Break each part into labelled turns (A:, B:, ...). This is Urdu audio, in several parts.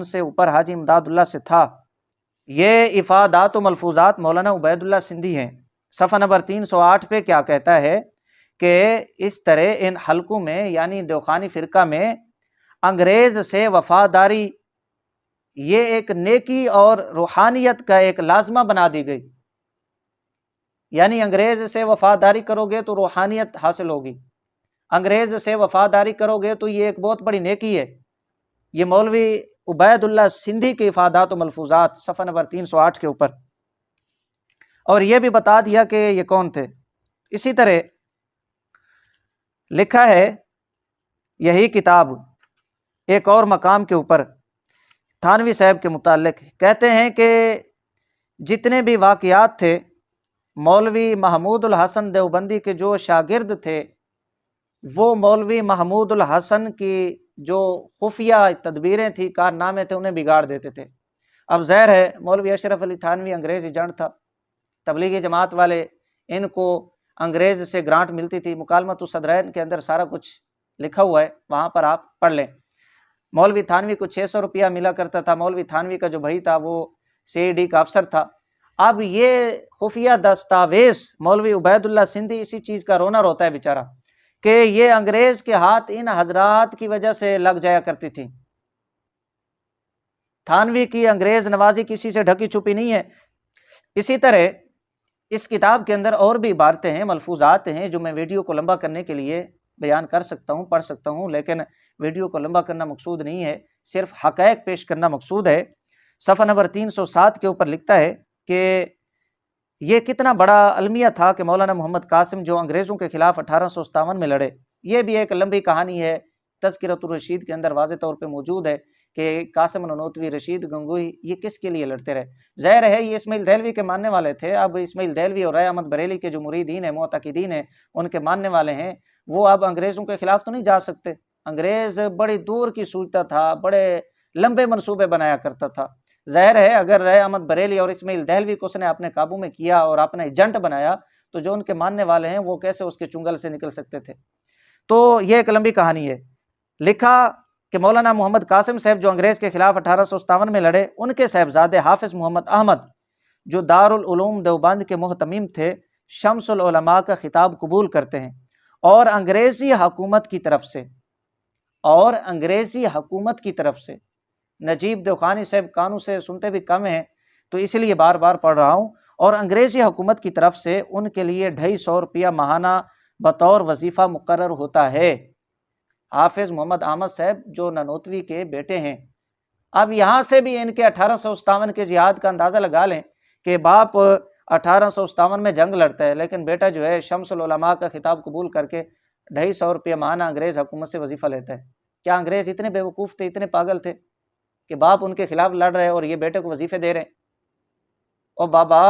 A: ان سے اوپر حاجی امداد اللہ سے تھا۔ یہ افادات و ملفوظات مولانا عبید اللہ سندھی ہیں۔ صفحہ نمبر 308 پہ کیا کہتا ہے کہ اس طرح ان حلقوں میں یعنی دیوخانی فرقہ میں انگریز سے وفاداری یہ ایک نیکی اور روحانیت کا ایک لازمہ بنا دی گئی، یعنی انگریز سے وفاداری کرو گے تو روحانیت حاصل ہوگی، انگریز سے وفاداری کرو گے تو یہ ایک بہت بڑی نیکی ہے۔ یہ مولوی عبید اللہ سندھی کے افادات و ملفوظات صفحہ نمبر 308 کے اوپر، اور یہ بھی بتا دیا کہ یہ کون تھے۔ اسی طرح لکھا ہے یہی کتاب ایک اور مقام کے اوپر تھانوی صاحب کے متعلق، کہتے ہیں کہ جتنے بھی واقعات تھے مولوی محمود الحسن دیوبندی کے جو شاگرد تھے وہ مولوی محمود الحسن کی جو خفیہ تدبیریں تھیں، کارنامے تھے، انہیں بگاڑ دیتے تھے۔ اب ظاہر ہے مولوی اشرف علی تھانوی انگریز ایجنٹ تھا، تبلیغی جماعت والے ان کو انگریز سے گرانٹ ملتی تھی، مکالمۃ الصدرین کے اندر سارا کچھ لکھا ہوا ہے، وہاں پر آپ پڑھ لیں۔ مولوی تھانوی کو 600 روپیہ ملا کرتا تھا، مولوی تھانوی کا جو بھائی تھا وہ CID کا افسر تھا۔ اب یہ خفیہ دستاویز مولوی عبید اللہ سندھی اسی چیز کا رونا روتا ہے بیچارہ کہ یہ انگریز کے ہاتھ ان حضرات کی وجہ سے لگ جایا کرتی تھی۔ تھانوی کی انگریز نوازی کسی سے ڈھکی چھپی نہیں ہے۔ اسی طرح اس کتاب کے اندر اور بھی عبارتیں ہیں، ملفوظات ہیں جو میں ویڈیو کو لمبا کرنے کے لیے بیان کر سکتا ہوں، پڑھ سکتا ہوں، لیکن ویڈیو کو لمبا کرنا مقصود نہیں ہے، صرف حقائق پیش کرنا مقصود ہے۔ صفحہ نمبر 307 کے اوپر لکھتا ہے کہ یہ کتنا بڑا المیہ تھا کہ مولانا محمد قاسم جو انگریزوں کے خلاف 1857 میں لڑے۔ یہ بھی ایک لمبی کہانی ہے، تذکرۃ الرشید کے اندر واضح طور پہ موجود ہے کہ قاسم نانوتوی، رشید گنگوہی یہ کس کے لیے لڑتے رہے۔ ظاہر ہے یہ اسماعیل دہلوی کے ماننے والے تھے۔ اب اسماعیل دہلوی اور رائے احمد بریلی کے جو مریدین ہیں، معتقدین ہیں، ان کے ماننے والے ہیں، وہ اب انگریزوں کے خلاف تو نہیں جا سکتے۔ انگریز بڑی دور کی سوچتا تھا، بڑے لمبے منصوبے بنایا کرتا تھا۔ ظاہر ہے اگر رائے احمد بریلی اور اسماعیل دہلوی کو اس نے اپنے قابو میں کیا اور اپنا ایجنٹ بنایا تو جو ان کے ماننے والے ہیں وہ کیسے اس کے چنگل سے نکل سکتے تھے۔ تو یہ ایک لمبی کہانی ہے۔ لکھا کہ مولانا محمد قاسم صاحب جو انگریز کے خلاف 1857 میں لڑے، ان کے صاحبزادے حافظ محمد احمد جو دارالعلوم دیوبند کے محتمیم تھے، شمس العلماء کا خطاب قبول کرتے ہیں اور انگریزی حکومت کی طرف سے نجیب دیوخانی صاحب کانوں سے سنتے بھی کم ہیں تو اس لیے بار بار پڑھ رہا ہوں، اور انگریزی حکومت کی طرف سے ان کے لیے 250 روپیہ ماہانہ بطور وظیفہ مقرر ہوتا ہے۔ حافظ محمد احمد صاحب جو نانوتوی کے بیٹے ہیں۔ اب یہاں سے بھی ان کے 1857 کے جہاد کا اندازہ لگا لیں کہ باپ 1857 میں جنگ لڑتا ہے لیکن بیٹا جو ہے شمس العلماء کا خطاب قبول کر کے 250 روپیہ ماہانہ انگریز حکومت سے وظیفہ لیتا ہے۔ کیا انگریز اتنے بیوقوف تھے، اتنے پاگل تھے کہ باپ ان کے خلاف لڑ رہے اور یہ بیٹے کو وظیفے دے رہے ہیں؟ اور بابا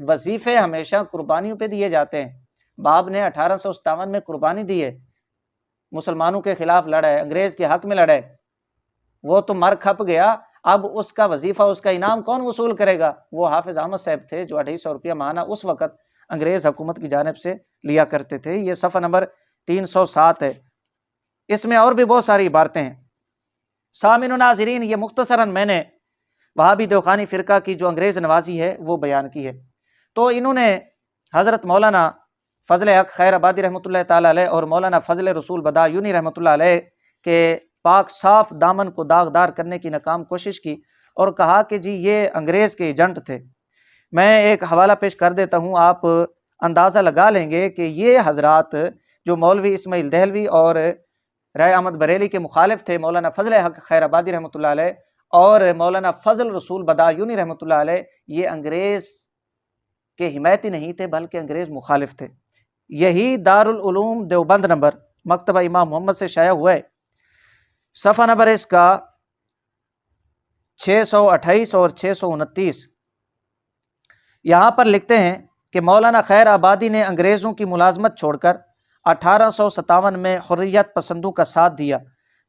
A: وظیفے ہمیشہ قربانیوں پہ دیے جاتے ہیں۔ باپ نے 1857 میں قربانی دی ہے، مسلمانوں کے خلاف لڑا ہے، انگریز کے حق میں لڑا ہے، وہ تو مر کھپ گیا، اب اس کا وظیفہ، اس کا انعام کون وصول کرے گا؟ وہ حافظ احمد صاحب تھے جو 250 روپیہ ماہانہ اس وقت انگریز حکومت کی جانب سے لیا کرتے تھے۔ یہ صفحہ نمبر 307 ہے۔ اس میں اور بھی بہت ساری عبارتیں ہیں۔ سامعین و ناظرین، یہ مختصراً میں نے وہابی دیوخانی فرقہ کی جو انگریز نوازی ہے وہ بیان کی ہے۔ تو انہوں نے حضرت مولانا فضل حق خیر آبادی رحمۃ اللہ تعالی علیہ اور مولانا فضل رسول بدایونی رحمۃ اللہ علیہ کے پاک صاف دامن کو داغدار کرنے کی ناکام کوشش کی اور کہا کہ جی یہ انگریز کے ایجنٹ تھے۔ میں ایک حوالہ پیش کر دیتا ہوں، آپ اندازہ لگا لیں گے کہ یہ حضرات جو مولوی اسماعیل دہلوی اور رائے احمد بریلی کے مخالف تھے، مولانا فضل حق خیر آبادی رحمۃ اللہ علیہ اور مولانا فضل رسول بدایونی رحمۃ اللہ علیہ، یہ انگریز کے حمایتی نہیں تھے بلکہ انگریز مخالف تھے۔ یہی دارالعلوم دیوبند نمبر مکتبہ امام محمد سے شائع ہوا ہے۔ صفحہ نمبر اس کا 628 اور 629، یہاں پر لکھتے ہیں کہ مولانا خیر آبادی نے انگریزوں کی ملازمت چھوڑ کر 1857 میں حریت پسندوں کا ساتھ دیا،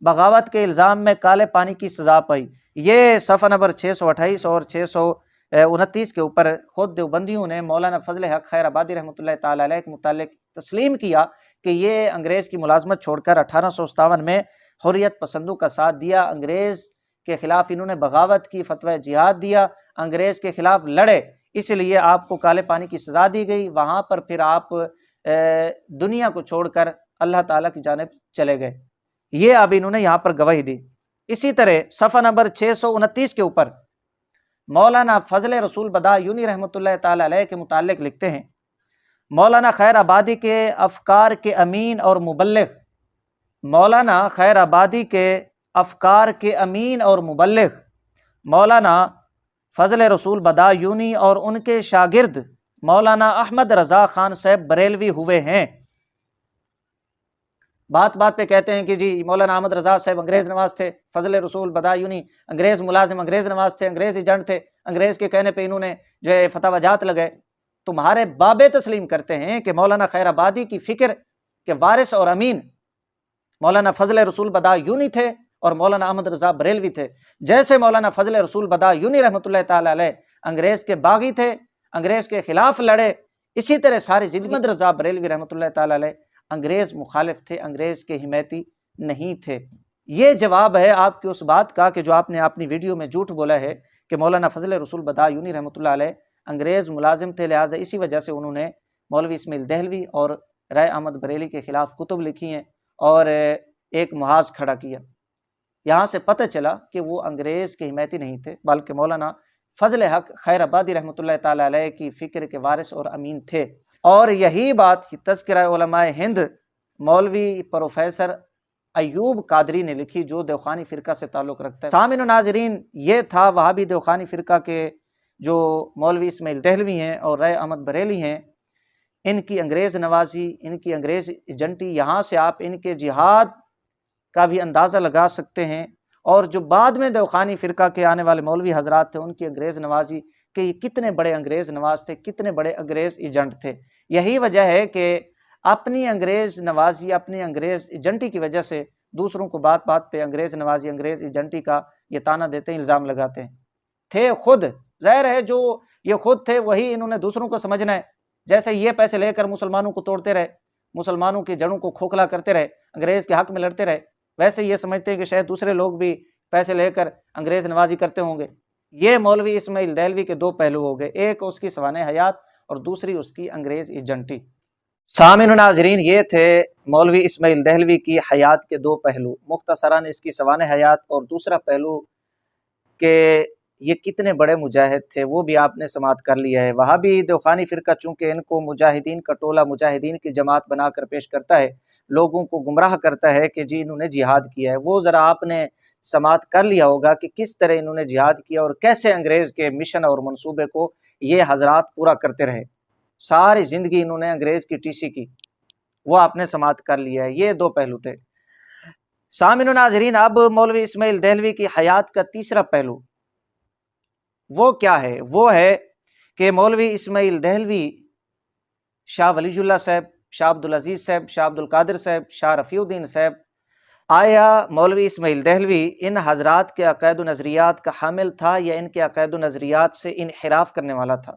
A: بغاوت کے الزام میں کالے پانی کی سزا پائی۔ یہ صفحہ نمبر 628 اور 629 کے اوپر خود دیوبندیوں نے مولانا فضل حق خیر آبادی رحمۃ اللہ تعالی علیہ کے متعلق تسلیم کیا کہ یہ انگریز کی ملازمت چھوڑ کر 1857 میں حریت پسندوں کا ساتھ دیا، انگریز کے خلاف انہوں نے بغاوت کی، فتوی جہاد دیا، انگریز کے خلاف لڑے، اس لیے آپ کو کالے پانی کی سزا دی گئی۔ وہاں پر پھر آپ دنیا کو چھوڑ کر اللہ تعالیٰ کی جانب چلے گئے۔ یہ اب انہوں نے یہاں پر گواہی دی۔ اسی طرح صفحہ نمبر 629 کے اوپر مولانا فضل رسول بدایونی رحمۃ اللہ تعالی علیہ کے متعلق لکھتے ہیں، مولانا خیر آبادی کے افکار کے امین اور مبلغ، مولانا خیر آبادی کے افکار کے امین اور مبلغ مولانا فضل رسول بدایونی اور ان کے شاگرد مولانا احمد رضا خان صاحب بریلوی ہوئے ہیں۔ بات بات پہ کہتے ہیں کہ جی مولانا احمد رضا صاحب انگریز نواز تھے، فضل رسول بدایونی انگریز ملازم، انگریز نواز تھے، انگریز ایجنٹ تھے، انگریز کے کہنے پہ انہوں نے جو ہے فتویٰ جات لگائے۔ تمہارے بابے تسلیم کرتے ہیں کہ مولانا خیر آبادی کی فکر کے وارث اور امین مولانا فضل رسول بدایونی تھے اور مولانا احمد رضا بریلوی تھے۔ جیسے مولانا فضل رسول بدایونی رحمۃ اللہ تعالی علیہ انگریز کے باغی تھے، انگریز کے خلاف لڑے، اسی طرح ساری زندگی احمد رضا بریلوی رحمۃ اللہ تعالی علیہ انگریز مخالف تھے، انگریز کے حمایتی نہیں تھے۔ یہ جواب ہے آپ کی اس بات کا کہ جو آپ نے اپنی ویڈیو میں جھوٹ بولا ہے کہ مولانا فضل رسول بدایونی رحمۃ اللہ علیہ انگریز ملازم تھے، لہٰذا اسی وجہ سے انہوں نے مولوی اسماعیل دہلوی اور رائے احمد بریلی کے خلاف کتب لکھی ہیں اور ایک محاذ کھڑا کیا۔ یہاں سے پتہ چلا کہ وہ انگریز کے حمایتی نہیں تھے، بلکہ مولانا فضل حق خیر آبادی رحمۃ اللہ تعالی علیہ کی فکر کے وارث اور امین تھے۔ اور یہی بات تذکرہ علماء ہند مولوی پروفیسر ایوب قادری نے لکھی، جو دیوخانی فرقہ سے تعلق رکھتا ہے۔ سامعین و ناظرین، یہ تھا وہابی دیوخانی فرقہ کے جو مولوی اسماعیل دہلوی ہیں اور رائے احمد بریلی ہیں، ان کی انگریز نوازی، ان کی انگریز ایجنٹی، یہاں سے آپ ان کے جہاد کا بھی اندازہ لگا سکتے ہیں۔ اور جو بعد میں دیوخانی فرقہ کے آنے والے مولوی حضرات تھے، ان کی انگریز نوازی کہ یہ کتنے بڑے انگریز نواز تھے، کتنے بڑے انگریز ایجنٹ تھے۔ یہی وجہ ہے کہ اپنی انگریز نوازی، اپنی انگریز ایجنٹی کی وجہ سے دوسروں کو بات بات پہ انگریز نوازی، انگریز ایجنٹی کا یہ تانا دیتے ہیں، الزام لگاتے ہیں۔ تھے خود، ظاہر ہے جو یہ خود تھے وہی انہوں نے دوسروں کو سمجھنا ہے۔ جیسے یہ پیسے لے کر مسلمانوں کو توڑتے رہے، مسلمانوں کی جڑوں کو کھوکھلا کرتے رہے، انگریز کے حق میں لڑتے رہے، ویسے یہ سمجھتے ہیں کہ شاید دوسرے لوگ بھی پیسے لے کر انگریز نوازی کرتے ہوں گے۔ یہ مولوی اسماعیل دہلوی کے دو پہلو ہو گئے، ایک اس کی سوانح حیات اور دوسری اس کی انگریز ایجنٹی۔ سامعین و ناظرین، یہ تھے مولوی اسماعیل دہلوی کی حیات کے دو پہلو، مختصراً اس کی سوانح حیات اور دوسرا پہلو کہ یہ کتنے بڑے مجاہد تھے، وہ بھی آپ نے سماعت کر لیا ہے۔ وہابی دیوخانی فرقہ چونکہ ان کو مجاہدین کا ٹولہ، مجاہدین کی جماعت بنا کر پیش کرتا ہے، لوگوں کو گمراہ کرتا ہے کہ جی انہوں نے جہاد کیا ہے، وہ ذرا آپ نے سماعت کر لیا ہوگا کہ کس طرح انہوں نے جہاد کیا اور کیسے انگریز کے مشن اور منصوبے کو یہ حضرات پورا کرتے رہے۔ ساری زندگی انہوں نے انگریز کی ٹیسی کی، وہ آپ نے سماعت کر لیا ہے۔ یہ دو پہلو تھے۔ سامعین و ناظرین، اب مولوی اسماعیل دہلوی کی حیات کا تیسرا پہلو وہ کیا ہے؟ وہ ہے کہ مولوی اسماعیل دہلوی شاہ ولی اللہ صاحب، شاہ عبدالعزیز صاحب، شاہ عبدالقادر صاحب، شاہ رفیع الدین صاحب، آیا مولوی اسماعیل دہلوی ان حضرات کے عقائد و نظریات کا حامل تھا یا ان کے عقائد و نظریات سے انحراف کرنے والا تھا؟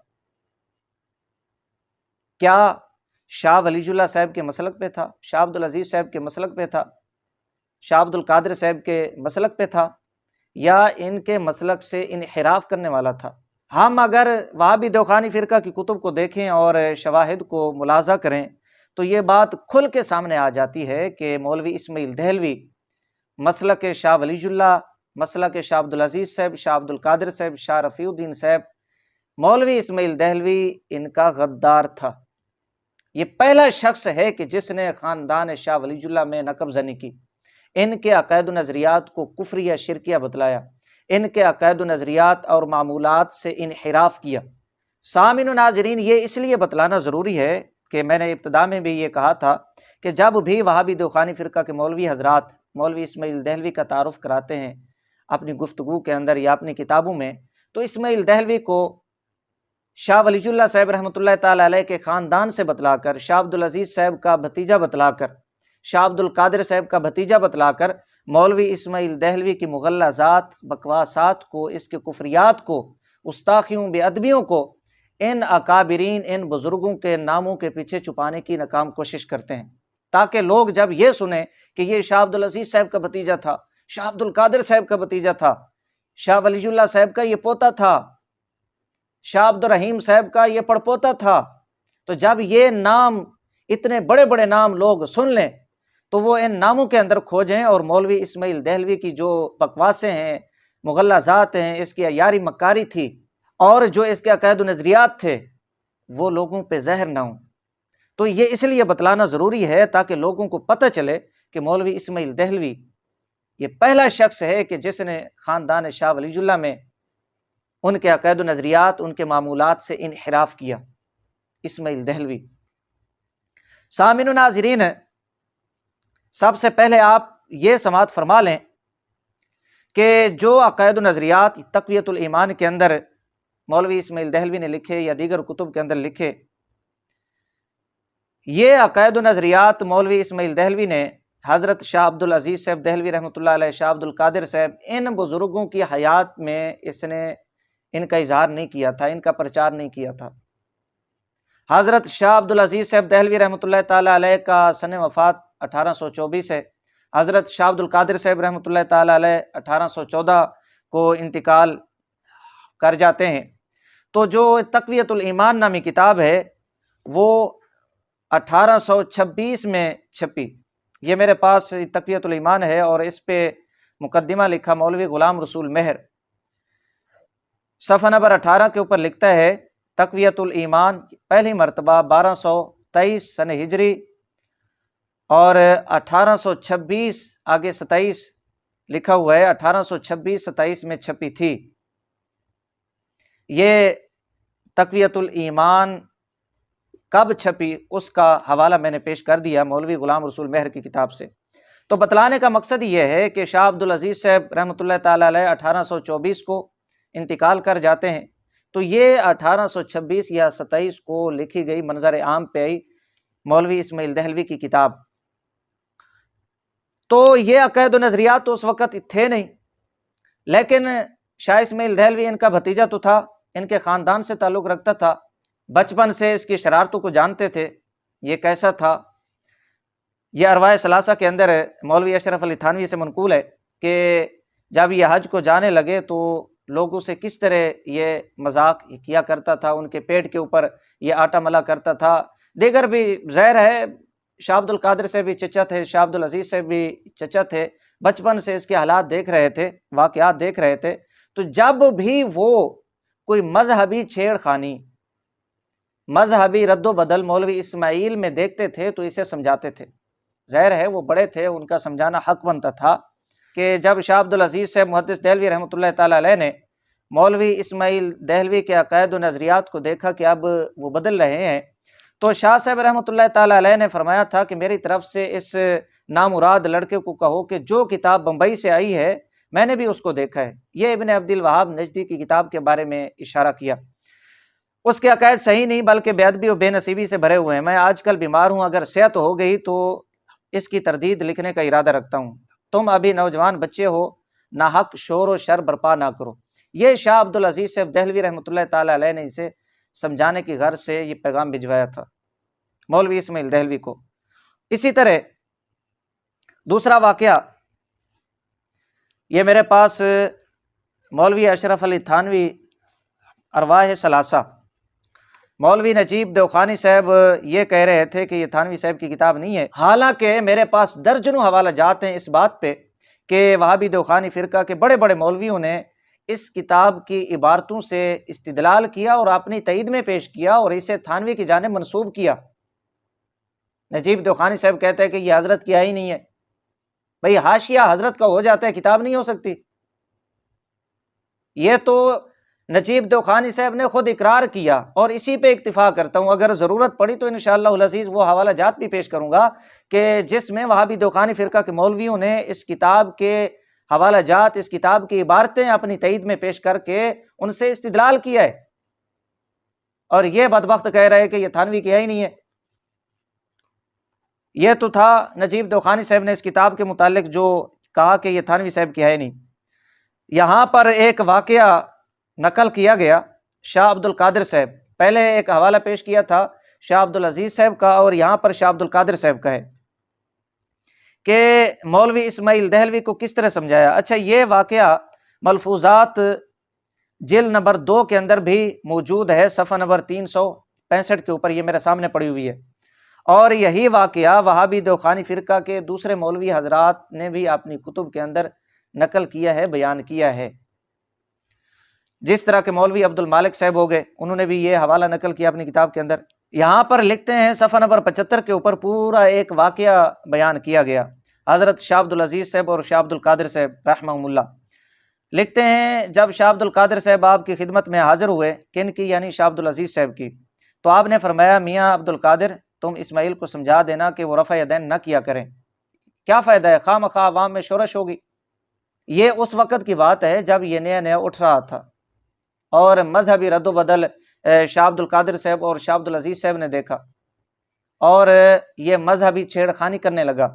A: کیا شاہ ولی اللہ صاحب کے مسلک پہ تھا، شاہ عبدالعزیز صاحب کے مسلک پہ تھا، شاہ عبدالقادر صاحب کے مسلک پہ تھا، یا ان کے مسلک سے انحراف کرنے والا تھا؟ ہم اگر وہابی دیوخانی فرقہ کی کتب کو دیکھیں اور شواہد کو ملاحظہ کریں تو یہ بات کھل کے سامنے آ جاتی ہے کہ مولوی اسماعیل دہلوی مسلک شاہ ولی اللہ، مسلک شاہ عبدالعزیز صاحب، شاہ عبدالقادر صاحب، شاہ رفیع الدین صاحب، مولوی اسماعیل دہلوی ان کا غدار تھا۔ یہ پہلا شخص ہے کہ جس نے خاندان شاہ ولی اللہ میں نقب زنی کی، ان کے عقائد و نظریات کو کفریہ شرکیہ بتلایا، ان کے عقائد و نظریات اور معمولات سے انحراف کیا۔ سامعین و ناظرین، یہ اس لیے بتلانا ضروری ہے کہ میں نے ابتدا میں بھی یہ کہا تھا کہ جب بھی وہابی دیوخانی فرقہ کے مولوی حضرات مولوی اسماعیل دہلوی کا تعارف کراتے ہیں اپنی گفتگو کے اندر یا اپنی کتابوں میں، تو اسماعیل دہلوی کو شاہ ولی اللہ صاحب رحمۃ اللہ تعالی علیہ کے خاندان سے بتلا کر، شاہ عبدالعزیز صاحب کا بھتیجا بتلا کر، شاہ عبدالقادر صاحب کا بھتیجا بتلا کر مولوی اسماعیل دہلوی کی مغلظات، بکواسات کو، اس کے کفریات کو، گستاخیوں، بے ادبیوں کو ان اکابرین، ان بزرگوں کے ناموں کے پیچھے چھپانے کی ناکام کوشش کرتے ہیں، تاکہ لوگ جب یہ سنیں کہ یہ شاہ عبدالعزیز صاحب کا بھتیجا تھا، شاہ عبدالقادر صاحب کا بھتیجا تھا، شاہ ولی اللہ صاحب کا یہ پوتا تھا، شاہ عبد الرحیم صاحب کا یہ پڑپوتا تھا۔ تو جب یہ نام، اتنے بڑے بڑے نام لوگ سن لیں تو وہ ان ناموں کے اندر کھوجیں، اور مولوی اسماعیل دہلوی کی جو بکواسیں ہیں، مغلظات ہیں، اس کی عیاری مکاری تھی، اور جو اس کے عقائد و نظریات تھے، وہ لوگوں پہ زہر نہ ہوں۔ تو یہ اس لیے بتلانا ضروری ہے تاکہ لوگوں کو پتہ چلے کہ مولوی اسماعیل دہلوی یہ پہلا شخص ہے کہ جس نے خاندان شاہ ولی اللہ میں ان کے عقائد و نظریات، ان کے معمولات سے انحراف کیا، اسماعیل دہلوی۔ سامعین و ناظرین، سب سے پہلے آپ یہ سماعت فرما لیں کہ جو عقائد و نظریات تقویت الایمان کے اندر مولوی اسماعیل دہلوی نے لکھے یا دیگر کتب کے اندر لکھے، یہ عقائد و نظریات مولوی اسماعیل دہلوی نے حضرت شاہ عبد العزیز صاحب دہلوی رحمۃ اللہ علیہ، شاہ عبد القادر صاحب، ان بزرگوں کی حیات میں اس نے ان کا اظہار نہیں کیا تھا، ان کا پرچار نہیں کیا تھا۔ حضرت شاہ عبد العزیز صاحب دہلوی رحمۃ اللہ تعالیٰ علیہ کا سن وفات 1824 ہے، حضرت شاہ عبد القادر صاحب رحمۃ اللہ تعالیٰ علیہ 1814 کو انتقال کر جاتے ہیں۔ تو جو تقویت الایمان نامی کتاب ہے وہ 1826 میں چھپی۔ یہ میرے پاس تقویت الایمان ہے، اور اس پہ مقدمہ لکھا مولوی غلام رسول مہر، صفحہ نمبر 18 کے اوپر لکھتا ہے تقویت الایمان پہلی مرتبہ 1223 سن ہجری، اور 1826 آگے 27 لکھا ہوا ہے، 1826-27 میں چھپی تھی۔ یہ تقویت الایمان کب چھپی اس کا حوالہ میں نے پیش کر دیا مولوی غلام رسول مہر کی کتاب سے۔ تو بتلانے کا مقصد یہ ہے کہ شاہ عبد العزیز صاحب رحمۃ اللہ تعالیٰ علیہ 1824 کو انتقال کر جاتے ہیں، تو یہ 1826 یا 27 کو لکھی گئی منظر عام پہ آئی مولوی اسماعیل دہلوی کی کتاب۔ تو یہ عقائد و نظریات تو اس وقت تھے نہیں، لیکن شاہ اسماعیل دہلوی ان کا بھتیجا تو تھا، ان کے خاندان سے تعلق رکھتا تھا، بچپن سے اس کی شرارتوں کو جانتے تھے، یہ کیسا تھا۔ یہ ارواح ثلاثہ کے اندر مولوی اشرف علی تھانوی سے منقول ہے کہ جب یہ حج کو جانے لگے تو لوگوں سے کس طرح یہ مذاق کیا کرتا تھا، ان کے پیٹ کے اوپر یہ آٹا ملا کرتا تھا۔ دیگر بھی ظاہر ہے شاہ عبد القادر سے بھی چچا تھے، شاہ عبد العزیز سے بھی چچا تھے، بچپن سے اس کے حالات دیکھ رہے تھے، واقعات دیکھ رہے تھے۔ تو جب بھی وہ کوئی مذہبی چھیڑ خانی، مذہبی رد و بدل مولوی اسماعیل میں دیکھتے تھے تو اسے سمجھاتے تھے۔ ظاہر ہے وہ بڑے تھے، ان کا سمجھانا حق بنتا تھا کہ جب شاہ عبد العزیز صاحب محدث دہلوی رحمۃ اللہ تعالیٰ علیہ نے مولوی اسماعیل دہلوی کے عقائد و نظریات کو دیکھا کہ اب وہ بدل رہے ہیں، تو شاہ صاحب رحمۃ اللہ تعالیٰ علیہ نے فرمایا تھا کہ میری طرف سے اس نامراد لڑکے کو کہو کہ جو کتاب بمبئی سے آئی ہے میں نے بھی اس کو دیکھا ہے۔ یہ ابن عبد الوہاب نجدی کی کتاب کے بارے میں اشارہ کیا۔ اس کے عقائد صحیح نہیں بلکہ بے ادبی و بے نصیبی سے بھرے ہوئے ہیں۔ میں آج کل بیمار ہوں، اگر صحت ہو گئی تو اس کی تردید لکھنے کا ارادہ رکھتا ہوں۔ تم ابھی نوجوان بچے ہو، ناحق شور و شر برپا نہ کرو۔ یہ شاہ عبد العزیز صاحب دہلوی رحمۃ اللہ تعالیٰ علیہ نے اسے سمجھانے کی غرض سے یہ پیغام بھجوایا تھا مولوی اسماعیل دہلوی کو۔ اسی طرح دوسرا واقعہ، یہ میرے پاس مولوی اشرف علی تھانوی ارواح ثلاثہ، مولوی نجیب دیوخانی صاحب یہ کہہ رہے تھے کہ یہ تھانوی صاحب کی کتاب نہیں ہے، حالانکہ میرے پاس درجنوں حوالہ جات ہیں اس بات پہ کہ وہابی دیوخانی فرقہ کے بڑے بڑے مولویوں نے اس کتاب کی عبارتوں سے استدلال کیا اور اپنی تائید میں پیش کیا اور اسے تھانوی کی جانب منسوب کیا۔ نجیب دیوخانی صاحب کہتے ہیں کہ یہ حضرت کی ہی نہیں ہے۔ بھئی حاشیہ حضرت کا ہو جاتا ہے، کتاب نہیں ہو سکتی۔ یہ تو نجیب دیوخانی صاحب نے خود اقرار کیا اور اسی پہ اکتفا کرتا ہوں۔ اگر ضرورت پڑی تو انشاءاللہ العزیز وہ حوالہ جات بھی پیش کروں گا کہ جس میں وہابی دیوخانی فرقہ کے مولویوں نے اس کتاب کے حوالہ جات، اس کتاب کی عبارتیں اپنی تائید میں پیش کر کے ان سے استدلال کیا ہے، اور یہ بدبخت کہہ رہے کہ یہ تھانوی کی ہے ہی نہیں ہے۔ یہ تو تھا نجیب دیوخانی صاحب نے اس کتاب کے متعلق جو کہا کہ یہ تھانوی صاحب کی ہے نہیں۔ یہاں پر ایک واقعہ نقل کیا گیا شاہ عبد القادر صاحب، پہلے ایک حوالہ پیش کیا تھا شاہ عبد العزیز صاحب کا اور یہاں پر شاہ عبد القادر صاحب کا ہے کہ مولوی اسماعیل دہلوی کو کس طرح سمجھایا۔ اچھا، یہ واقعہ ملفوظات جلد نمبر 2 کے اندر بھی موجود ہے، صفحہ نمبر 365 کے اوپر، یہ میرے سامنے پڑی ہوئی ہے۔ اور یہی واقعہ وہابی دیوخانی فرقہ کے دوسرے مولوی حضرات نے بھی اپنی کتب کے اندر نقل کیا ہے، بیان کیا ہے۔ جس طرح کہ مولوی عبد المالک صاحب ہو گئے، انہوں نے بھی یہ حوالہ نقل کیا اپنی کتاب کے اندر۔ یہاں پر لکھتے ہیں صفحہ نمبر 75 کے اوپر پورا ایک واقعہ بیان کیا گیا، حضرت شاہ عبد العزیز صاحب اور شاہ عبد القادر صاحب رحمہم اللہ لکھتے ہیں، جب شاہ عبد القادر صاحب آپ کی خدمت میں حاضر ہوئے، کن کی؟ یعنی شاہ عبد العزیز صاحب کی، تو آپ نے فرمایا میاں عبد القادر تم اسماعیل کو سمجھا دینا کہ وہ رفع یدین نہ کیا کریں، کیا فائدہ ہے، خواہ مخواہ عوام میں شورش ہوگی۔ یہ اس وقت کی بات ہے جب یہ نیا نیا اٹھ رہا تھا، اور مذہبی رد و بدل شاہ عبد القادر صاحب اور شاہ عبد العزیز صاحب نے دیکھا اور یہ مذہبی چھیڑ خانی کرنے لگا۔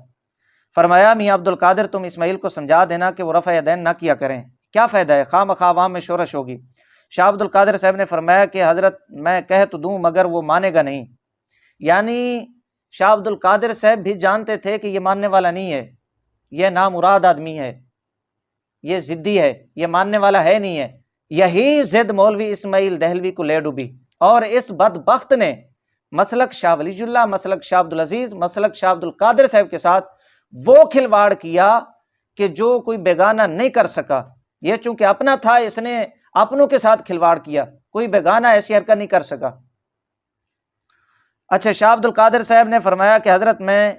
A: فرمایا میاں عبد القادر تم اسماعیل کو سمجھا دینا کہ وہ رفع یدین نہ کیا کریں، کیا فائدہ ہے، خواہ مخواہ عوام میں شورش ہوگی۔ شاہ عبد القادر صاحب نے فرمایا کہ حضرت میں کہہ تو دوں مگر وہ مانے گا نہیں، یعنی شاہ عبد القادر صاحب بھی جانتے تھے کہ یہ ماننے والا نہیں ہے، یہ نامراد آدمی ہے، یہ ضدی ہے، یہ ماننے والا ہے نہیں ہے۔ یہی ضد مولوی اسماعیل دہلوی کو لے ڈوبی، اور اس بدبخت نے مسلک شاہ ولی اللہ، مسلک شاہ عبد العزیز، مسلک شاہ عبد القادر صاحب کے ساتھ وہ کھلواڑ کیا کہ جو کوئی بیگانہ نہیں کر سکا۔ یہ چونکہ اپنا تھا، اس نے اپنوں کے ساتھ کھلواڑ کیا، کوئی بیگانہ ایسی حرکت نہیں کر سکا۔ اچھا، شاہ عبد القادر صاحب نے فرمایا کہ حضرت میں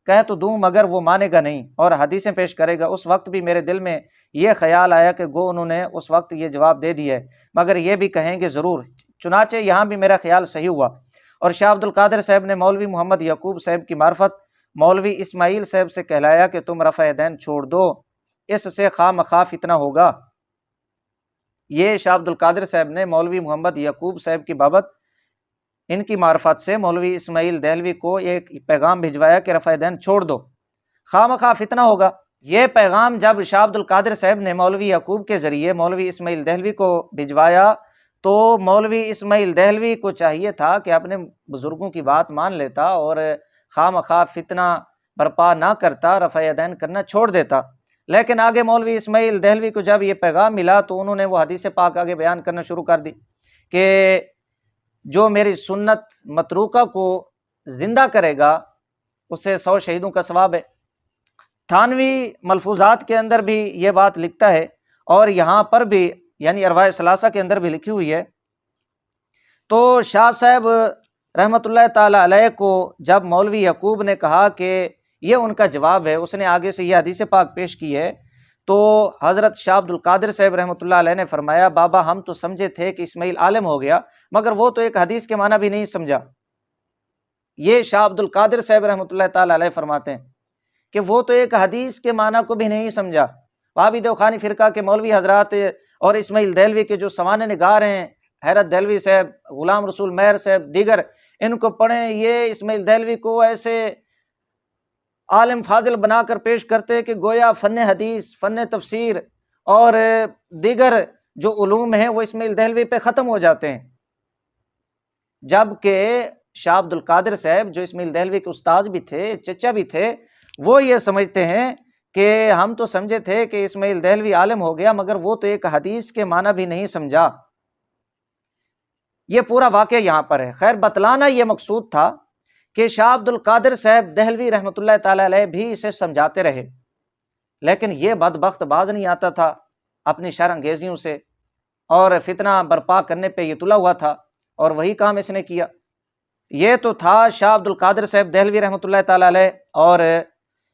A: کہہ تو دوں مگر وہ مانے گا نہیں اور حدیثیں پیش کرے گا۔ اس وقت بھی میرے دل میں یہ خیال آیا کہ گو انہوں نے اس وقت یہ جواب دے دیا ہے، مگر یہ بھی کہیں گے ضرور، چنانچہ یہاں بھی میرا خیال صحیح ہوا، اور شاہ عبد القادر صاحب نے مولوی محمد یعقوب صاحب کی معرفت مولوی اسماعیل صاحب سے کہلایا کہ تم رفع یدین چھوڑ دو، اس سے خواہ مخواہ فتنہ ہوگا۔ یہ شاہ عبد القادر صاحب نے مولوی محمد یعقوب صاحب کی بابت ان کی معرفت سے مولوی اسماعیل دہلوی کو ایک پیغام بھجوایا کہ رفع یدین چھوڑ دو، خواہ مخواہ فتنہ ہوگا۔ یہ پیغام جب شاہ عبد القادر صاحب نے مولوی یعقوب کے ذریعے مولوی اسماعیل دہلوی کو بھجوایا تو مولوی اسماعیل دہلوی کو چاہیے تھا کہ اپنے بزرگوں کی بات مان لیتا اور خواہ مخواہ فتنہ برپا نہ کرتا، رفع یدین کرنا چھوڑ دیتا۔ لیکن آگے مولوی اسماعیل دہلوی کو جب یہ پیغام ملا تو انہوں نے وہ حدیث پاک آگے بیان کرنا شروع کر دی کہ جو میری سنت متروکہ کو زندہ کرے گا اسے 100 شہیدوں کا ثواب ہے۔ تھانوی ملفوظات کے اندر بھی یہ بات لکھتا ہے، اور یہاں پر بھی یعنی ارواح ثلاثہ کے اندر بھی لکھی ہوئی ہے۔ تو شاہ صاحب رحمۃ اللہ تعالی علیہ کو جب مولوی یعقوب نے کہا کہ یہ ان کا جواب ہے، اس نے آگے سے یہ حدیث پاک پیش کی ہے، تو حضرت شاہ عبد القادر صاحب رحمۃ اللہ علیہ نے فرمایا بابا ہم تو سمجھے تھے کہ اسماعیل عالم ہو گیا، مگر وہ تو ایک حدیث کے معنی بھی نہیں سمجھا۔ یہ شاہ عبد القادر صاحب رحمۃ اللہ تعالی علیہ فرماتے ہیں کہ وہ تو ایک حدیث کے معنی کو بھی نہیں سمجھا۔ وہابی دیوخانی فرقہ کے مولوی حضرات اور اسماعیل دہلوی کے جو سوانح نگار ہیں، حیرت دہلوی صاحب، غلام رسول مہر صاحب، دیگر، ان کو پڑھیں، یہ اسماعیل دہلوی کو ایسے عالم فاضل بنا کر پیش کرتے کہ گویا فن حدیث، فن تفسیر اور دیگر جو علوم ہیں وہ اسماعیل دہلوی پہ ختم ہو جاتے ہیں، جبکہ شاہ عبد القادر صاحب جو اسماعیل دہلوی کے استاذ بھی تھے، چچا بھی تھے، وہ یہ سمجھتے ہیں کہ ہم تو سمجھے تھے کہ اسماعیل دہلوی عالم ہو گیا، مگر وہ تو ایک حدیث کے معنی بھی نہیں سمجھا۔ یہ پورا واقعہ یہاں پر ہے۔ خیر، بتلانا یہ مقصود تھا کہ شاہ عبد القادر صاحب دہلوی رحمۃ اللہ تعالی علیہ بھی اسے سمجھاتے رہے، لیکن یہ بدبخت باز نہیں آتا تھا اپنی شر انگیزیوں سے، اور فتنہ برپا کرنے پہ یہ تلا ہوا تھا، اور وہی کام اس نے کیا۔ یہ تو تھا شاہ عبد القادر صاحب دہلوی رحمۃ اللہ تعالی علیہ اور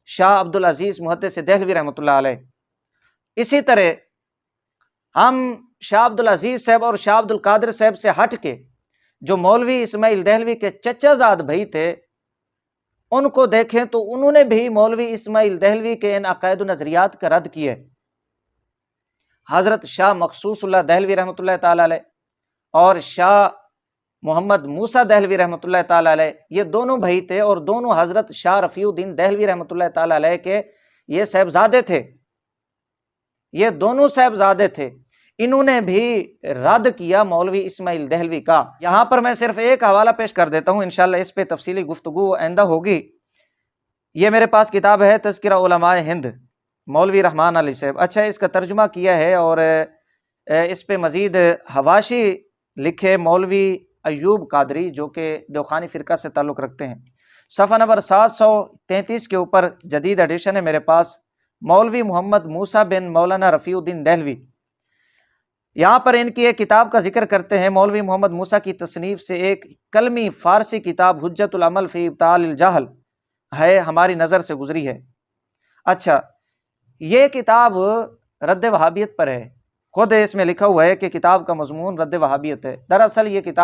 A: شاہ عبد العزیز محدث دہلوی رحمۃ اللہ علیہ۔ اسی طرح ہم شاہ عبد العزیز صاحب اور شاہ عبد القادر صاحب سے ہٹ کے جو مولوی اسماعیل دہلوی کے چچا زاد بھائی تھے ان کو دیکھیں تو انہوں نے بھی مولوی اسماعیل دہلوی کے ان عقائد و نظریات کا رد کیے۔ حضرت شاہ مخصوص اللہ دہلوی رحمۃ اللہ تعالی علیہ اور شاہ محمد موسیٰ دہلوی رحمۃ اللہ تعالی علیہ، یہ دونوں بھائی تھے، اور دونوں حضرت شاہ رفیع الدین دہلوی رحمۃ اللہ تعالی علیہ کے یہ صاحبزادے تھے، یہ دونوں صاحبزادے تھے۔ انہوں نے بھی رد کیا مولوی اسماعیل دہلوی کا۔ یہاں پر میں صرف ایک حوالہ پیش کر دیتا ہوں، انشاءاللہ اس پہ تفصیلی گفتگو آئندہ ہوگی۔ یہ میرے پاس کتاب ہے تذکرہ علماء ہند، مولوی رحمان علی صاحب، اچھا اس کا ترجمہ کیا ہے اور اس پہ مزید حواشی لکھے مولوی ایوب قادری جو کہ دوخانی فرقہ سے تعلق رکھتے ہیں۔ صفحہ نمبر 733 کے اوپر جدید ایڈیشن ہے میرے پاس، مولوی محمد موسیٰ بن مولانا رفیع الدین دہلوی، یہاں پر ان کی ایک کتاب کا ذکر کرتے ہیں۔ مولوی محمد موسیٰ کی تصنیف سے ایک کلمی فارسی کتاب حجت العمل فی ابطال الجہل ہے، ہماری نظر سے گزری ہے۔ اچھا یہ کتاب رد وہابیت پر ہے، خود اس میں لکھا ہوا ہے کہ کتاب کا مضمون رد وہابیت ہے۔ دراصل یہ کتاب